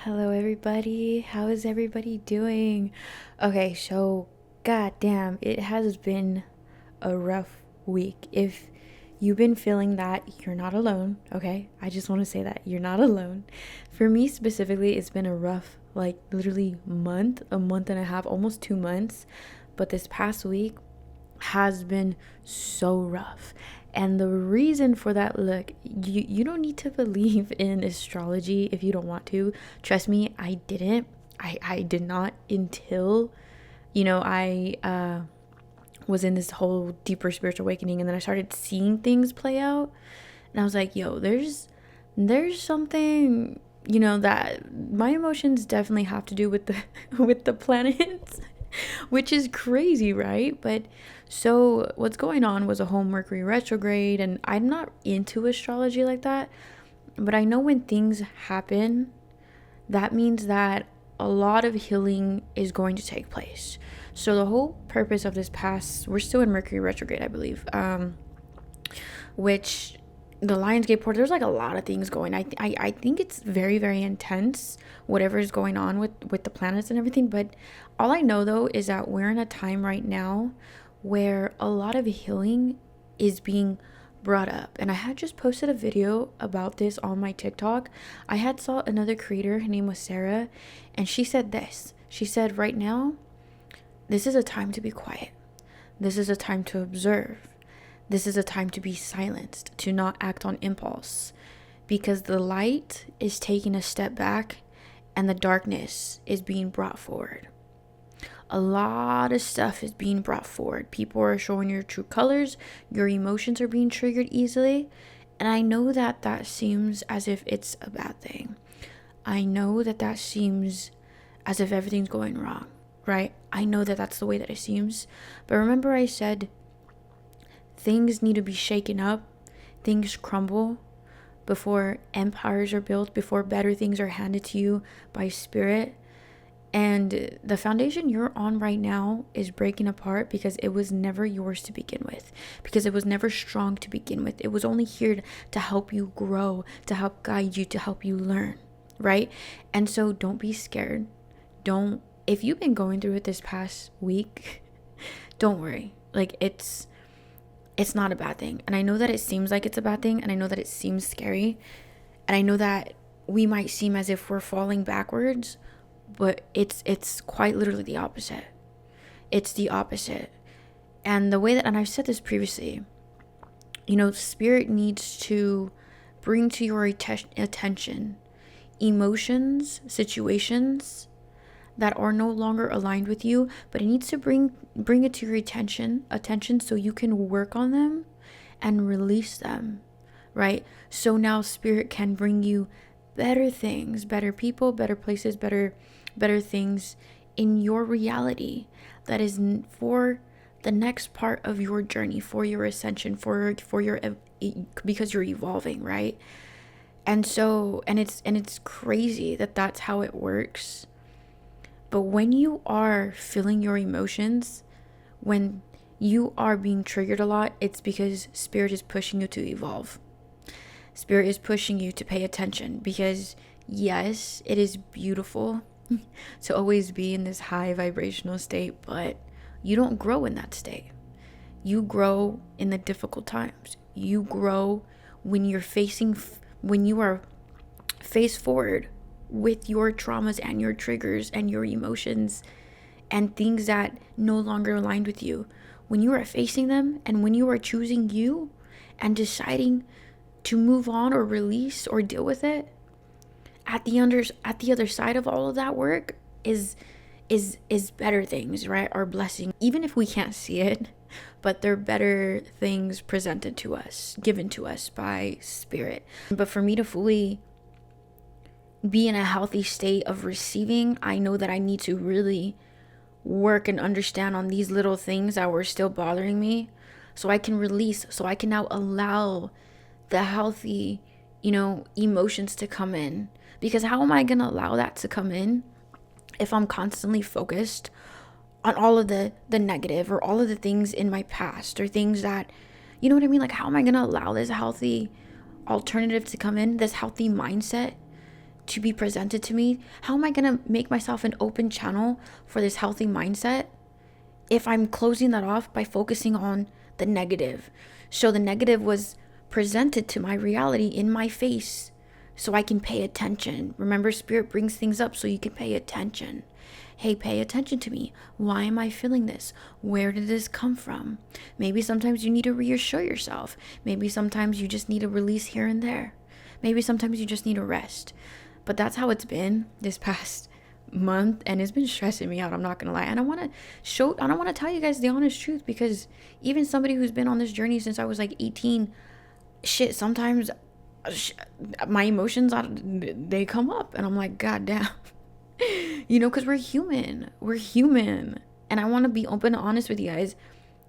Hello, everybody. How is everybody doing? Okay, so goddamn, it has been a rough week. If you've been feeling that, you're not alone, okay? I just want to say that you're not alone. For me specifically, it's been a rough, like literally a month and a half, almost 2 months. But this past week has been so rough. And the reason for that, look, you don't need to believe in astrology if you don't want to. Trust me, I didn't. I did not until, I was in this whole deeper spiritual awakening, and then I started seeing things play out. And I was like, yo, there's something, that my emotions definitely have to do with the with the planets. Which is crazy, right? But so what's going on was a whole Mercury retrograde, and I'm not into astrology like that, but I know when things happen, that means that a lot of healing is going to take place. So the whole purpose of this past, we're still in Mercury retrograde, I believe, which the Lionsgate portal, there's like a lot of things going. I think it's very, very intense, whatever is going on with the planets and everything. But all I know though is that we're in a time right now where a lot of healing is being brought up. And I had just posted a video about this on my TikTok. I had saw another creator, her name was Sarah, and she said this. She said, right now, this is a time to be quiet. This is a time to observe. This is a time to be silenced, to not act on impulse, because the light is taking a step back and the darkness is being brought forward. A lot of stuff is being brought forward. People are showing your true colors. Your emotions are being triggered easily. And I know that that seems as if it's a bad thing. I know that that seems as if everything's going wrong, right? I know that that's the way that it seems. But remember I said things need to be shaken up, things crumble before empires are built, before better things are handed to you by spirit. And the foundation you're on right now is breaking apart because it was never yours to begin with, because it was never strong to begin with. It was only here to help you grow, to help guide you, to help you learn, right? And so don't be scared. If you've been going through it this past week, don't worry. Like it's not a bad thing. And I know that it seems like it's a bad thing, and I know that it seems scary, and I know that we might seem as if we're falling backwards, but it's quite literally the opposite. It's the opposite. And the way that, and I've said this previously, spirit needs to bring to your attention emotions, situations that are no longer aligned with you, but it needs to bring it to your attention so you can work on them and release them, right? So now spirit can bring you better things, better people, better places, better things in your reality that is for the next part of your journey, for your ascension, for your because you're evolving, right? And so it's crazy that that's how it works. But when you are feeling your emotions, when you are being triggered a lot, it's because spirit is pushing you to evolve. Spirit is pushing you to pay attention, because yes, it is beautiful to always be in this high vibrational state, but you don't grow in that state. You grow in the difficult times. You grow when you are face forward with your traumas and your triggers and your emotions and things that no longer aligned with you. When you are facing them, and when you are choosing you and deciding to move on or release or deal with it, at the other side of all of that work is better things, right? Our blessing, even if we can't see it, but they're better things presented to us, given to us by spirit. But for me to fully be in a healthy state of receiving, I know that I need to really work and understand on these little things that were still bothering me, so I can release, so I can now allow the healthy, emotions to come in. Because how am I going to allow that to come in if I'm constantly focused on all of the negative, or all of the things in my past, or things that, you know what I mean? Like, how am I going to allow this healthy alternative to come in, this healthy mindset to be presented to me, how am I going to make myself an open channel for this healthy mindset if I'm closing that off by focusing on the negative? So the negative was presented to my reality in my face so I can pay attention. Remember, spirit brings things up so you can pay attention. Hey, pay attention to me. Why am I feeling this? Where did this come from? Maybe sometimes you need to reassure yourself. Maybe sometimes you just need a release here and there. Maybe sometimes you just need a rest. But that's how it's been this past month, and it's been stressing me out, I'm not gonna lie. And I want to tell you guys the honest truth, because even somebody who's been on this journey since I was like 18, sometimes my emotions, they come up and I'm like, god damn. Because we're human. And I want to be open and honest with you guys,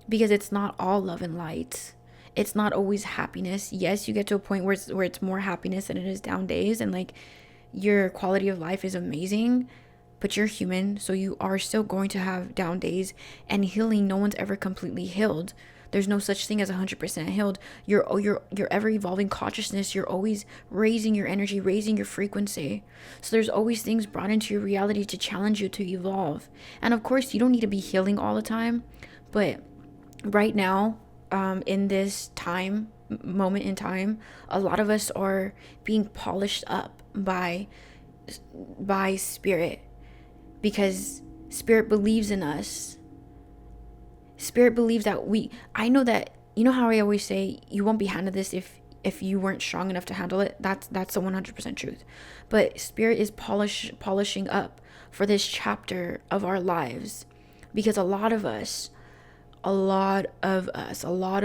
because it's not all love and light. It's not always happiness. Yes, you get to a point where it's more happiness than it is down days, and like your quality of life is amazing, but you're human, so you are still going to have down days. And healing, no one's ever completely healed. There's no such thing as 100% healed. You're ever evolving consciousness. You're always raising your energy, raising your frequency. So there's always things brought into your reality to challenge you to evolve. And of course, you don't need to be healing all the time. But right now, in this moment in time, a lot of us are being polished up by spirit, because spirit believes in us. Spirit believes that I know that, how I always say, you won't be handed this if you weren't strong enough to handle it. That's the 100% truth. But spirit is polishing up for this chapter of our lives, because a lot of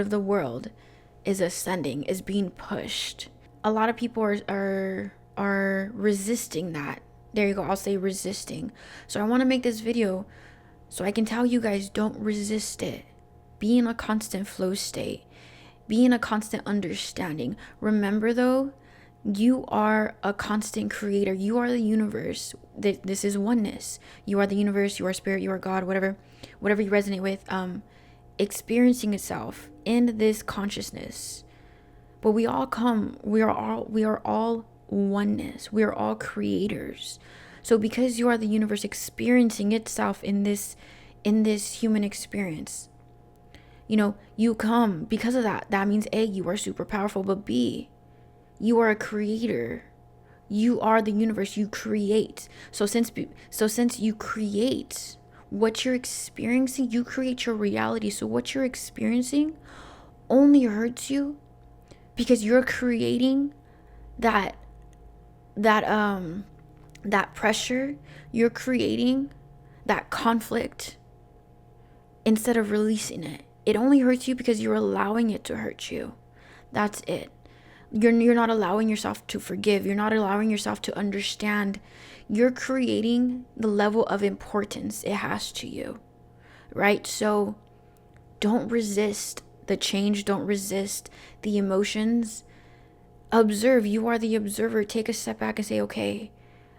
the world is ascending, is being pushed. A lot of people are resisting that. There you go. I'll say resisting. So I want to make this video so I can tell you guys, don't resist it. Be in a constant flow state. Be in a constant understanding. Remember though, you are a constant creator. You are the universe. This is oneness. You are the universe. You are spirit. You are God. Whatever you resonate with. Experiencing itself in this consciousness. But we are all oneness. We are all creators. So because you are the universe experiencing itself in this human experience, you come because of that. That means A, you are super powerful, but B, you are a creator. You are the universe. You create. So since you create what you're experiencing, you create your reality. So what you're experiencing only hurts you because you're creating that pressure. You're creating that conflict instead of releasing it. It only hurts you because you're allowing it to hurt you. That's it. You're not allowing yourself to forgive. You're not allowing yourself to understand. You're creating the level of importance it has to you, right? So don't resist the change. Don't resist the emotions. Observe. You are the observer. Take a step back and say, okay,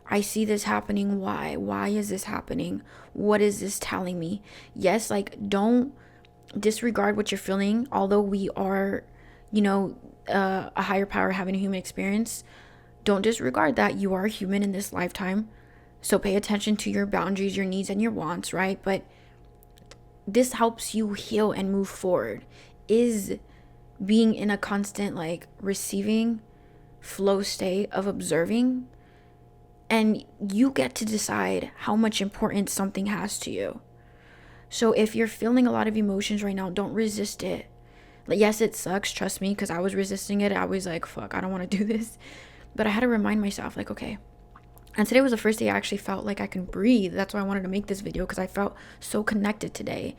I see this happening. Why? Why is this happening? What is this telling me? Yes, don't disregard what you're feeling. Although we are, a higher power having a human experience, don't disregard that. You are human in this lifetime. So pay attention to your boundaries, your needs, and your wants, right? But this helps you heal and move forward. Is being in a constant receiving flow state of observing, and you get to decide how much importance something has to you. So if you're feeling a lot of emotions right now, don't resist it. Yes, it sucks, trust me, because I was resisting it. I was like, fuck, I don't want to do this. But I had to remind myself, okay. And today was the first day I actually felt like I can breathe. That's why I wanted to make this video, because I felt so connected today.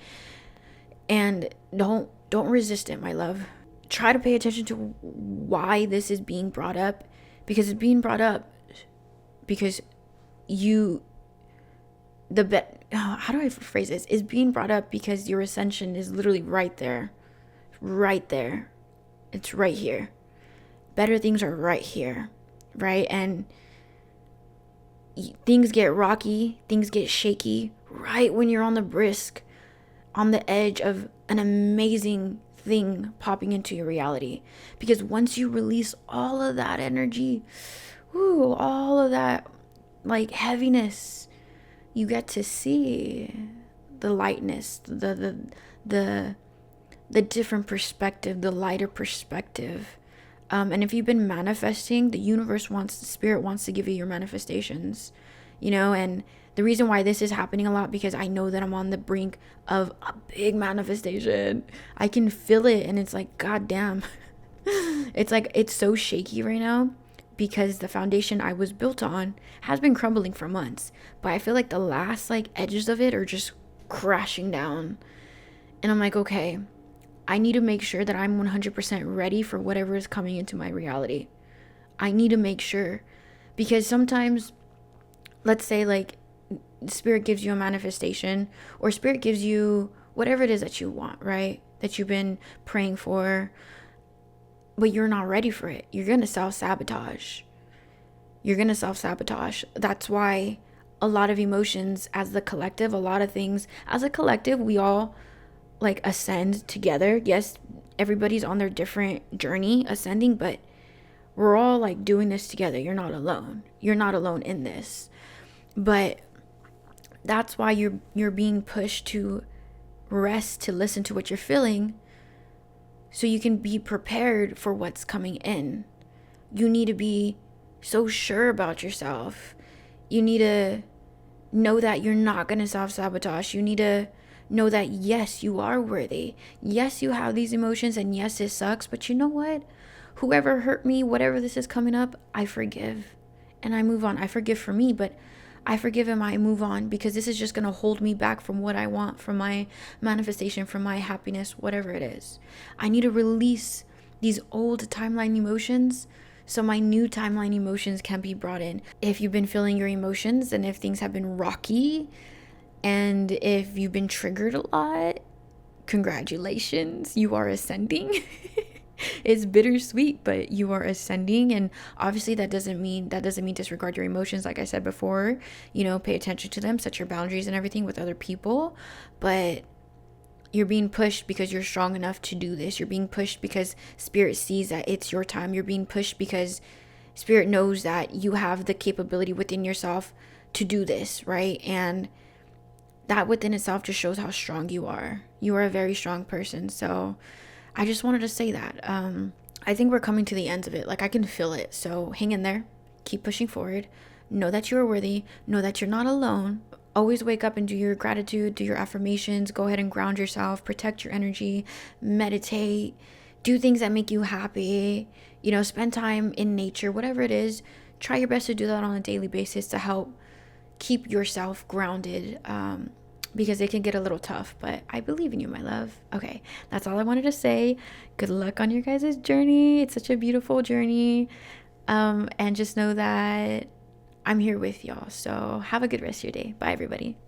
And don't resist it, my love. Try to pay attention to why this is being brought up, because it's being brought up because how do I phrase this? It's being brought up because your ascension is literally right there. Right there. It's right here. Better things are right here, right? And things get rocky, things get shaky right when you're on the brisk, on the edge of an amazing thing popping into your reality. Because once you release all of that energy, whoo, all of that like heaviness, you get to see the lightness, the the different perspective, the lighter perspective. And if you've been manifesting, the universe wants, the spirit wants to give you your manifestations, you know. And the reason why this is happening a lot, because I know that I'm on the brink of a big manifestation. I can feel it, and it's like, god damn. It's like, it's so shaky right now because the foundation I was built on has been crumbling for months, but I feel like the last like edges of it are just crashing down. And I'm like, okay, I need to make sure that I'm 100% ready for whatever is coming into my reality. I need to make sure, because sometimes, let's say, like, spirit gives you a manifestation, or spirit gives you whatever it is that you want, right? That you've been praying for, but you're not ready for it. You're going to self sabotage. You're going to self sabotage. That's why a lot of emotions as the collective, a lot of things as a collective, we all like ascend together. Yes, everybody's on their different journey ascending, but we're all like doing this together. You're not alone. You're not alone in this. But that's why you're being pushed to rest, to listen to what you're feeling, so you can be prepared for what's coming in. You need to be so sure about yourself. You need to know that you're not going to self-sabotage. You need to know that, yes, you are worthy. Yes, you have these emotions, and yes, it sucks. But you know what? Whoever hurt me, whatever this is coming up, I forgive. And I move on. I forgive for me, but I forgive and I move on, because this is just going to hold me back from what I want, from my manifestation, from my happiness, whatever it is. I need to release these old timeline emotions so my new timeline emotions can be brought in. If you've been feeling your emotions, and if things have been rocky, and if you've been triggered a lot, congratulations, you are ascending. It's bittersweet, but you are ascending. And obviously that doesn't mean disregard your emotions. Like I said before, you know, pay attention to them, set your boundaries and everything with other people. But you're being pushed because you're strong enough to do this. You're being pushed because spirit sees that it's your time. You're being pushed because spirit knows that you have the capability within yourself to do this, right? And that within itself just shows how strong you are. You are a very strong person. So I just wanted to say that. I think we're coming to the ends of it. Like, I can feel it. So hang in there. Keep pushing forward. Know that you are worthy. Know that you're not alone. Always wake up and do your gratitude, do your affirmations. Go ahead and ground yourself. Protect your energy. Meditate. Do things that make you happy. You know, spend time in nature. Whatever it is, try your best to do that on a daily basis to help keep yourself grounded. Because it can get a little tough, but I believe in you, my love. Okay, that's all I wanted to say. Good luck on your guys' journey. It's such a beautiful journey. And just know that I'm here with y'all. So have a good rest of your day. Bye, everybody.